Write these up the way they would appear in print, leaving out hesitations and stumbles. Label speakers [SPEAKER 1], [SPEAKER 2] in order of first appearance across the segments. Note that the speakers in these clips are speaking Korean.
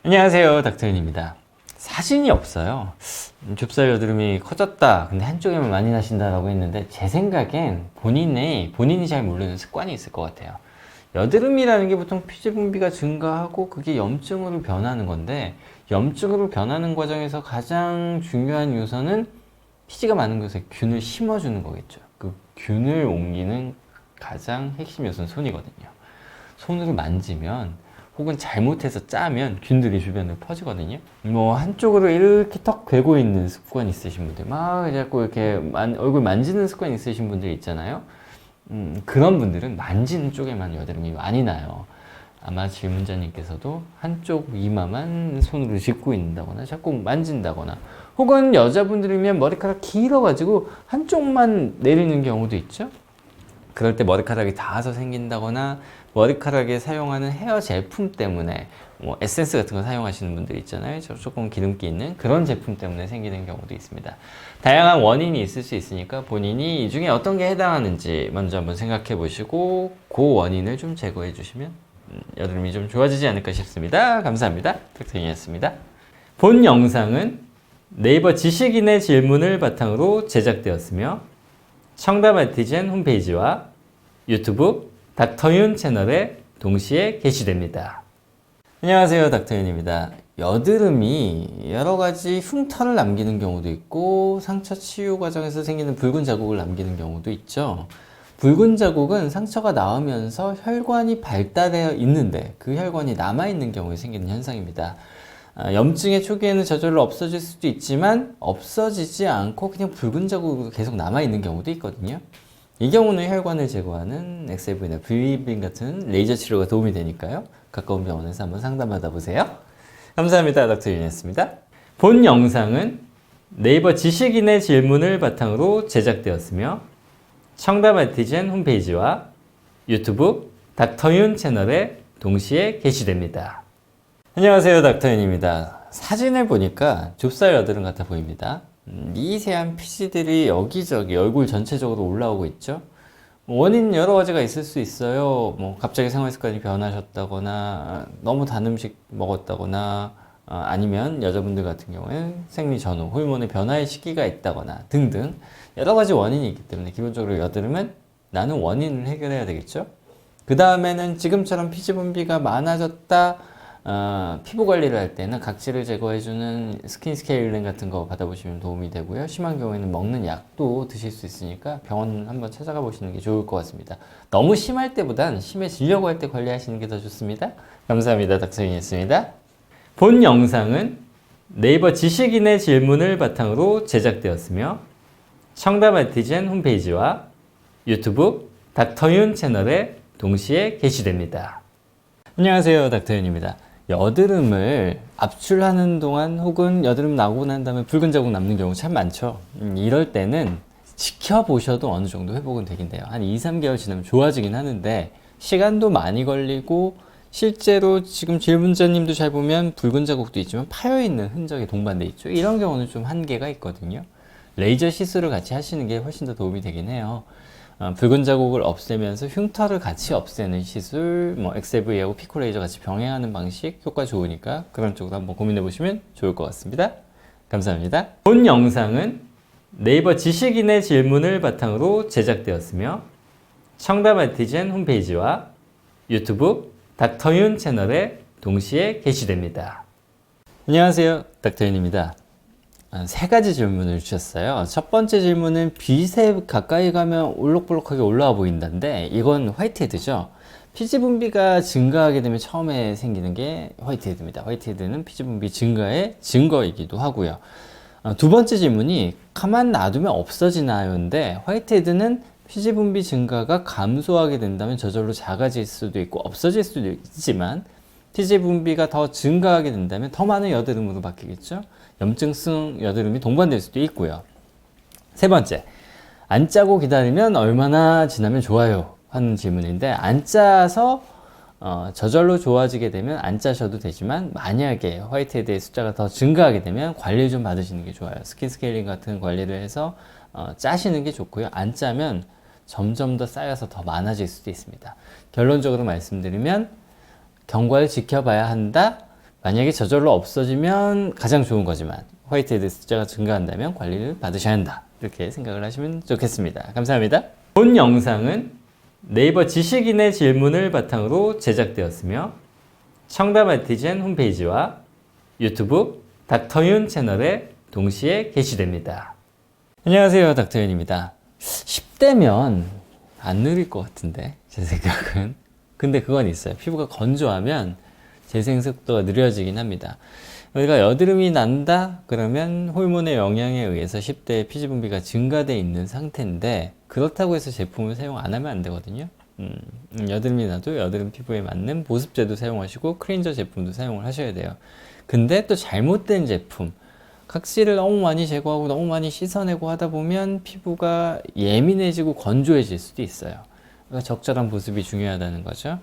[SPEAKER 1] 안녕하세요, 닥터윤입니다. 사진이 없어요. 좁쌀 여드름이 커졌다, 근데 한쪽에만 많이 나신다라고 했는데, 제 생각엔 본인이 잘 모르는 습관이 있을 것 같아요. 여드름이라는 게 보통 피지 분비가 증가하고 그게 염증으로 변하는 건데, 염증으로 변하는 과정에서 가장 중요한 요소는 피지가 많은 곳에 균을 심어주는 거겠죠. 그 균을 옮기는 가장 핵심 요소는 손이거든요. 손으로 만지면 혹은 잘못해서 짜면 균들이 주변으로 퍼지거든요. 뭐 한쪽으로 이렇게 턱 괴고 있는 습관 있으신 분들, 막 자꾸 이렇게 얼굴 만지는 습관 있으신 분들 있잖아요. 그런 분들은 만지는 쪽에만 여드름이 많이 나요. 아마 질문자님께서도 한쪽 이마만 손으로 짚고 있는다거나 자꾸 만진다거나, 혹은 여자분들이면 머리카락 길어가지고 한쪽만 내리는 경우도 있죠. 그럴 때 머리카락이 닿아서 생긴다거나, 머리카락에 사용하는 헤어 제품 때문에, 뭐 에센스 같은 거 사용하시는 분들 있잖아요. 조금 기름기 있는 그런 제품 때문에 생기는 경우도 있습니다. 다양한 원인이 있을 수 있으니까 본인이 이 중에 어떤 게 해당하는지 먼저 한번 생각해 보시고, 그 원인을 좀 제거해 주시면 여드름이 좀 좋아지지 않을까 싶습니다. 감사합니다. 닥터윤이었습니다. 본 영상은 네이버 지식인의 질문을 바탕으로 제작되었으며, 청담 아티젠 홈페이지와 유튜브 닥터윤 채널에 동시에 게시됩니다. 안녕하세요, 닥터윤입니다. 여드름이 여러 가지 흉터를 남기는 경우도 있고, 상처 치유 과정에서 생기는 붉은 자국을 남기는 경우도 있죠. 붉은 자국은 상처가 나오면서 혈관이 발달되어 있는데 그 혈관이 남아있는 경우에 생기는 현상입니다. 염증의 초기에는 저절로 없어질 수도 있지만 없어지지 않고 그냥 붉은 자국으로 계속 남아있는 경우도 있거든요. 이 경우는 혈관을 제거하는 엑셀브이나 V빔 같은 레이저 치료가 도움이 되니까요. 가까운 병원에서 한번 상담받아 보세요. 감사합니다. 닥터윤이었습니다. 본 영상은 네이버 지식인의 질문을 바탕으로 제작되었으며, 청담 아티젠 홈페이지와 유튜브 닥터윤 채널에 동시에 게시됩니다. 안녕하세요, 닥터윤입니다. 사진을 보니까 좁쌀 여드름 같아 보입니다. 미세한 피지들이 여기저기 얼굴 전체적으로 올라오고 있죠. 원인 여러 가지가 있을 수 있어요. 뭐 갑자기 생활 습관이 변하셨다거나, 너무 단 음식 먹었다거나, 아니면 여자분들 같은 경우에는 생리 전후 호르몬의 변화의 시기가 있다거나 등등 여러 가지 원인이 있기 때문에, 기본적으로 여드름은 나는 원인을 해결해야 되겠죠. 그 다음에는 지금처럼 피지 분비가 많아졌다, 피부 관리를 할 때는 각질을 제거해주는 스킨 스케일링 같은 거 받아보시면 도움이 되고요. 심한 경우에는 먹는 약도 드실 수 있으니까 병원 한번 찾아가 보시는 게 좋을 것 같습니다. 너무 심할 때보단 심해지려고 할 때 관리하시는 게 더 좋습니다. 감사합니다. 닥터윤이었습니다. 본 영상은 네이버 지식인의 질문을 바탕으로 제작되었으며, 청담 아티젠 홈페이지와 유튜브 닥터윤 채널에 동시에 게시됩니다. 안녕하세요, 닥터윤입니다. 여드름을 압출하는 동안 혹은 여드름 나고 난 다음에 붉은 자국 남는 경우 참 많죠. 이럴 때는 지켜보셔도 어느 정도 회복은 되긴 돼요. 한 2, 3개월 지나면 좋아지긴 하는데, 시간도 많이 걸리고, 실제로 지금 질문자님도 잘 보면 붉은 자국도 있지만 파여있는 흔적이 동반돼 있죠. 이런 경우는 좀 한계가 있거든요. 레이저 시술을 같이 하시는 게 훨씬 더 도움이 되긴 해요. 붉은 자국을 없애면서 흉터를 같이 없애는 시술, 뭐 엑셀브이하고 피코레이저 같이 병행하는 방식 효과 좋으니까 그런 쪽으로 한번 고민해 보시면 좋을 것 같습니다. 감사합니다. 본 영상은 네이버 지식인의 질문을 바탕으로 제작되었으며, 청담 아티젠 홈페이지와 유튜브 닥터윤 채널에 동시에 게시됩니다. 안녕하세요, 닥터윤입니다. 세 가지 질문을 주셨어요. 첫 번째 질문은 빛에 가까이 가면 올록볼록하게 올라와 보인다는데, 이건 화이트헤드죠. 피지 분비가 증가하게 되면 처음에 생기는 게 화이트헤드입니다. 화이트헤드는 피지 분비 증가의 증거이기도 하고요. 두 번째 질문이 가만 놔두면 없어지나요인데, 화이트헤드는 피지 분비 증가가 감소하게 된다면 저절로 작아질 수도 있고 없어질 수도 있지만, 피지 분비가 더 증가하게 된다면 더 많은 여드름으로 바뀌겠죠. 염증성 여드름이 동반될 수도 있고요. 세 번째, 안 짜고 기다리면 얼마나 지나면 좋아요? 하는 질문인데, 안 짜서 저절로 좋아지게 되면 안 짜셔도 되지만, 만약에 화이트헤드의 숫자가 더 증가하게 되면 관리를 좀 받으시는 게 좋아요. 스킨 스케일링 같은 관리를 해서 짜시는 게 좋고요. 안 짜면 점점 더 쌓여서 더 많아질 수도 있습니다. 결론적으로 말씀드리면, 경과를 지켜봐야 한다. 만약에 저절로 없어지면 가장 좋은 거지만 화이트헤드 숫자가 증가한다면 관리를 받으셔야 한다. 이렇게 생각을 하시면 좋겠습니다. 감사합니다. 본 영상은 네이버 지식인의 질문을 바탕으로 제작되었으며 청담 아티젠 홈페이지와 유튜브 닥터윤 채널에 동시에 게시됩니다. 안녕하세요, 닥터윤입니다. 10대면 안 느릴 것 같은데 제 생각은. 근데 그건 있어요. 피부가 건조하면 재생 속도가 느려지긴 합니다. 우리가 여드름이 난다 그러면 호르몬의 영향에 의해서 10대의 피지 분비가 증가되어 있는 상태인데, 그렇다고 해서 제품을 사용 안 하면 안 되거든요. 여드름이 나도 여드름 피부에 맞는 보습제도 사용하시고 클렌저 제품도 사용을 하셔야 돼요. 근데 또 잘못된 제품, 각질을 너무 많이 제거하고 너무 많이 씻어내고 하다 보면 피부가 예민해지고 건조해질 수도 있어요. 그러니까 적절한 보습이 중요하다는 거죠.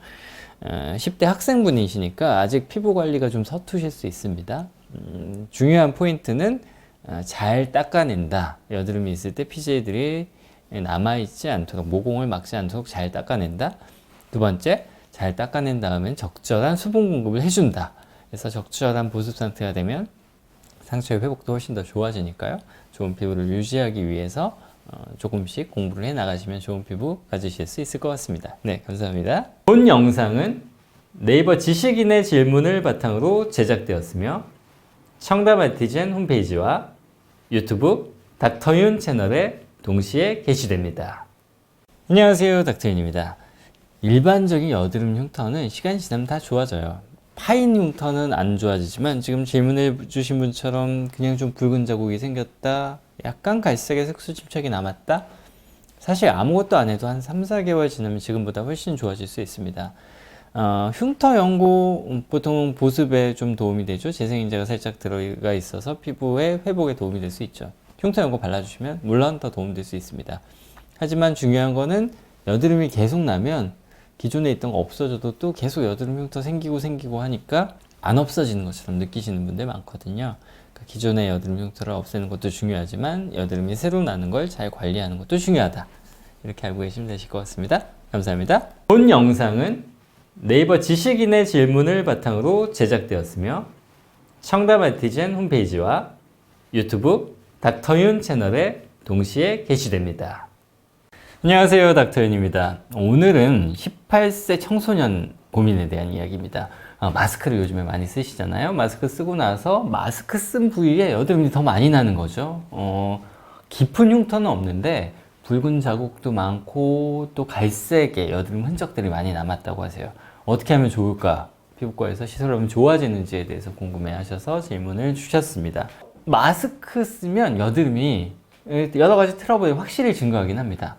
[SPEAKER 1] 10대 학생분이시니까 아직 피부 관리가 좀 서투실 수 있습니다. 중요한 포인트는 잘 닦아낸다. 여드름이 있을 때 피지들이 남아있지 않도록, 모공을 막지 않도록 잘 닦아낸다. 두 번째, 잘 닦아낸 다음엔 적절한 수분 공급을 해준다. 그래서 적절한 보습 상태가 되면 상처의 회복도 훨씬 더 좋아지니까요. 좋은 피부를 유지하기 위해서 조금씩 공부를 해 나가시면 좋은 피부 가지실 수 있을 것 같습니다. 네, 감사합니다. 본 영상은 네이버 지식인의 질문을 바탕으로 제작되었으며 청담 아티젠 홈페이지와 유튜브 닥터윤 채널에 동시에 게시됩니다. 안녕하세요, 닥터윤입니다. 일반적인 여드름 흉터는 시간이 지나면 다 좋아져요. 파인 흉터는 안 좋아지지만 지금 질문해 주신 분처럼 그냥 좀 붉은 자국이 생겼다, 약간 갈색의 색소 침착이 남았다, 사실 아무것도 안 해도 한 3-4개월 지나면 지금보다 훨씬 좋아질 수 있습니다. 흉터 연고 보통 보습에 좀 도움이 되죠. 재생인자가 살짝 들어가 있어서 피부의 회복에 도움이 될 수 있죠. 흉터 연고 발라주시면 물론 더 도움될 수 있습니다. 하지만 중요한 거는 여드름이 계속 나면 기존에 있던 거 없어져도 또 계속 여드름 흉터 생기고 하니까 안 없어지는 것처럼 느끼시는 분들 많거든요. 그러니까 기존의 여드름 흉터를 없애는 것도 중요하지만 여드름이 새로 나는 걸 잘 관리하는 것도 중요하다. 이렇게 알고 계시면 되실 것 같습니다. 감사합니다. 본 영상은 네이버 지식인의 질문을 바탕으로 제작되었으며 청담 아티젠 홈페이지와 유튜브 닥터윤 채널에 동시에 게시됩니다. 안녕하세요, 닥터윤입니다. 오늘은 18세 청소년 고민에 대한 이야기입니다. 마스크를 요즘에 많이 쓰시잖아요. 마스크 쓰고 나서 마스크 쓴 부위에 여드름이 더 많이 나는 거죠. 깊은 흉터는 없는데 붉은 자국도 많고 또 갈색의 여드름 흔적들이 많이 남았다고 하세요. 어떻게 하면 좋을까? 피부과에서 시술하면 좋아지는지에 대해서 궁금해 하셔서 질문을 주셨습니다. 마스크 쓰면 여드름이 여러 가지 트러블이 확실히 증가하긴 합니다.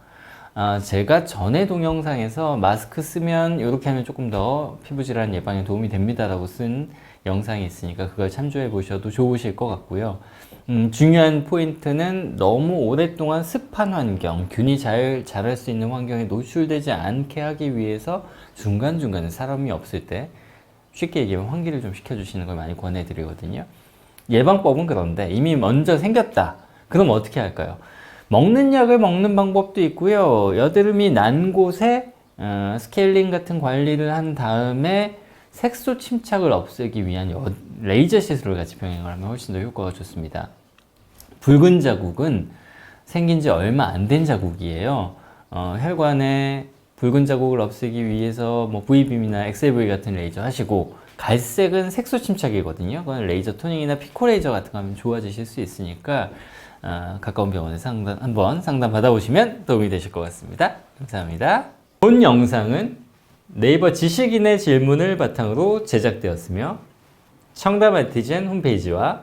[SPEAKER 1] 제가 전에 동영상에서 마스크 쓰면 이렇게 하면 조금 더 피부질환 예방에 도움이 됩니다 라고 쓴 영상이 있으니까 그걸 참조해 보셔도 좋으실 것 같고요. 중요한 포인트는 너무 오랫동안 습한 환경, 균이 잘 자랄 수 있는 환경에 노출되지 않게 하기 위해서 중간중간에 사람이 없을 때 쉽게 얘기하면 환기를 좀 시켜주시는 걸 많이 권해드리거든요. 예방법은 그런데 이미 먼저 생겼다. 그럼 어떻게 할까요? 먹는 약을 먹는 방법도 있고요. 여드름이 난 곳에 스케일링 같은 관리를 한 다음에 색소 침착을 없애기 위한 레이저 시술을 같이 병행을 하면 훨씬 더 효과가 좋습니다. 붉은 자국은 생긴 지 얼마 안 된 자국이에요. 혈관에 붉은 자국을 없애기 위해서 뭐 V빔이나 XLV 같은 레이저 하시고, 갈색은 색소 침착이거든요. 그건 레이저 토닝이나 피코 레이저 같은 거 하면 좋아지실 수 있으니까 가까운 병원에서 한번 상담 받아보시면 도움이 되실 것 같습니다. 감사합니다. 본 영상은 네이버 지식인의 질문을 바탕으로 제작되었으며 청담 아티젠 홈페이지와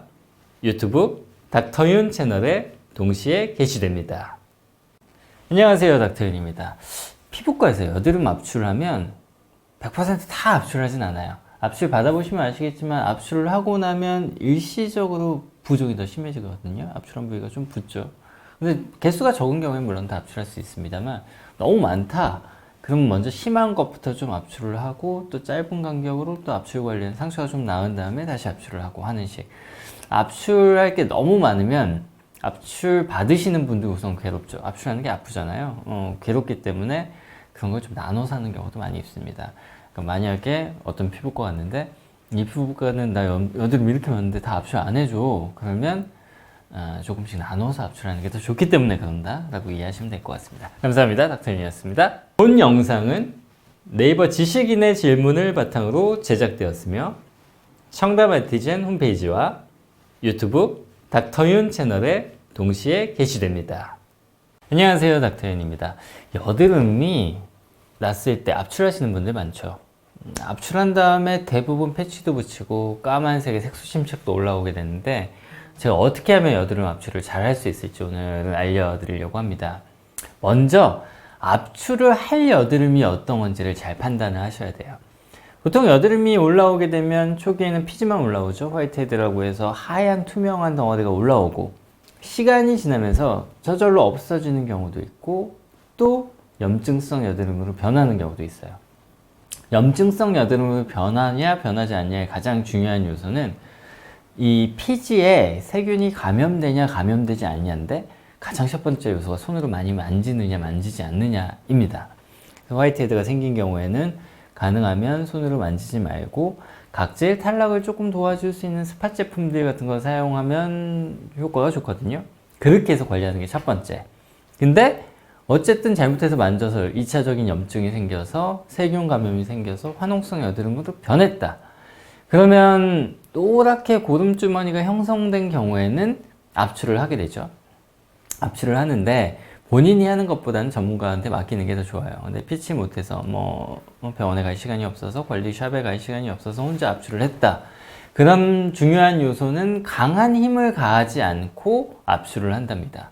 [SPEAKER 1] 유튜브 닥터윤 채널에 동시에 게시됩니다. 안녕하세요, 닥터윤입니다. 피부과에서 여드름 압출하면 100%다 압출하진 않아요. 압출 받아보시면 아시겠지만 압출을 하고 나면 일시적으로 부종이 더 심해지거든요. 압출한 부위가 좀 붓죠. 근데 개수가 적은 경우에는 물론 다 압출할 수 있습니다만 너무 많다. 그럼 먼저 심한 것부터 좀 압출을 하고 또 짧은 간격으로 또 압출 관리는 상처가 좀 나은 다음에 다시 압출을 하고 하는 식. 압출할 게 너무 많으면 압출 받으시는 분들 우선 괴롭죠. 압출하는 게 아프잖아요. 괴롭기 때문에 그런 걸 좀 나눠서 하는 경우도 많이 있습니다. 그러니까 만약에 어떤 피부과 갔는데 이 피부과는 나 여드름 이렇게 많은데 다 압출 안 해줘. 그러면 조금씩 나눠서 압출하는 게 더 좋기 때문에 그런다 라고 이해하시면 될 것 같습니다. 감사합니다. 닥터윤이었습니다. 본 영상은 네이버 지식인의 질문을 바탕으로 제작되었으며 청담 아티젠 홈페이지와 유튜브 닥터윤 채널에 동시에 게시됩니다. 안녕하세요, 닥터윤입니다. 여드름이 났을 때 압출하시는 분들 많죠. 압출한 다음에 대부분 패치도 붙이고 까만색의 색소 침착도 올라오게 되는데 제가 어떻게 하면 여드름 압출을 잘 할 수 있을지 오늘은 알려드리려고 합니다. 먼저 압출을 할 여드름이 어떤 건지를 잘 판단을 하셔야 돼요. 보통 여드름이 올라오게 되면 초기에는 피지만 올라오죠. 화이트헤드라고 해서 하얀 투명한 덩어리가 올라오고 시간이 지나면서 저절로 없어지는 경우도 있고 또 염증성 여드름으로 변하는 경우도 있어요. 염증성 여드름으로 변하냐 변하지 않냐의 가장 중요한 요소는 이 피지에 세균이 감염되냐 감염되지 않냐인데 가장 첫 번째 요소가 손으로 많이 만지느냐 만지지 않느냐입니다. 화이트헤드가 생긴 경우에는 가능하면 손으로 만지지 말고 각질 탈락을 조금 도와줄 수 있는 스팟 제품들 같은 거 사용하면 효과가 좋거든요. 그렇게 해서 관리하는 게 첫 번째. 근데 어쨌든 잘못해서 만져서 2차적인 염증이 생겨서 세균 감염이 생겨서 화농성 여드름으로 변했다. 그러면 노랗게 고름주머니가 형성된 경우에는 압출을 하게 되죠. 압출을 하는데 본인이 하는 것보다는 전문가한테 맡기는 게 더 좋아요. 근데 피치 못해서 병원에 갈 시간이 없어서 관리샵에 갈 시간이 없어서 혼자 압출을 했다. 그런 중요한 요소는 강한 힘을 가하지 않고 압출을 한답니다.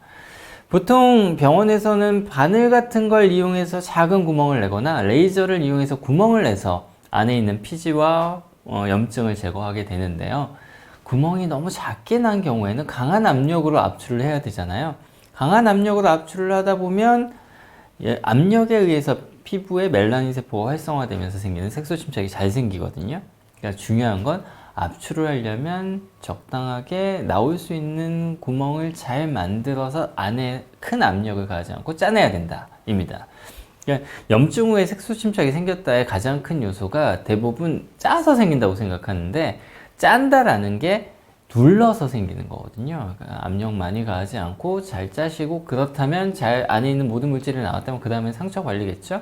[SPEAKER 1] 보통 병원에서는 바늘 같은 걸 이용해서 작은 구멍을 내거나 레이저를 이용해서 구멍을 내서 안에 있는 피지와 염증을 제거하게 되는데요. 구멍이 너무 작게 난 경우에는 강한 압력으로 압출을 해야 되잖아요. 강한 압력으로 압출을 하다 보면 압력에 의해서 피부에 멜라닌 세포가 활성화되면서 생기는 색소 침착이 잘 생기거든요. 그러니까 중요한 건 압출을 하려면 적당하게 나올 수 있는 구멍을 잘 만들어서 안에 큰 압력을 가하지 않고 짜내야 된다입니다. 그러니까 염증 후에 색소 침착이 생겼다의 가장 큰 요소가 대부분 짜서 생긴다고 생각하는데 짠다라는 게 눌러서 생기는 거거든요. 그러니까 압력 많이 가하지 않고 잘 짜시고 그렇다면 잘 안에 있는 모든 물질이 나왔다면 그 다음에 상처 관리겠죠.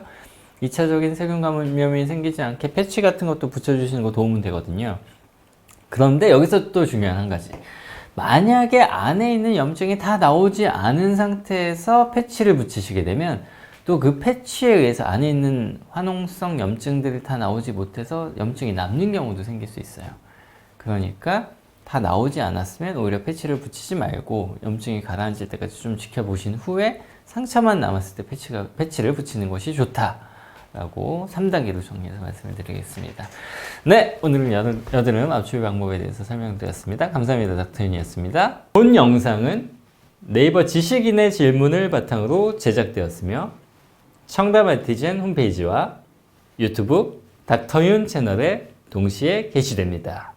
[SPEAKER 1] 2차적인 세균 감염이 생기지 않게 패치 같은 것도 붙여주시는 거 도움은 되거든요. 그런데 여기서 또 중요한 한 가지. 만약에 안에 있는 염증이 다 나오지 않은 상태에서 패치를 붙이시게 되면 또 그 패치에 의해서 안에 있는 화농성 염증들이 다 나오지 못해서 염증이 남는 경우도 생길 수 있어요. 그러니까 다 나오지 않았으면 오히려 패치를 붙이지 말고 염증이 가라앉을 때까지 좀 지켜보신 후에 상처만 남았을 때 패치를 붙이는 것이 좋다라고 3단계로 정리해서 말씀을 드리겠습니다. 네, 오늘은 여드름 압출 방법에 대해서 설명드렸습니다. 감사합니다. 닥터윤이었습니다. 본 영상은 네이버 지식인의 질문을 바탕으로 제작되었으며 청담 아티젠 홈페이지와 유튜브 닥터윤 채널에 동시에 게시됩니다.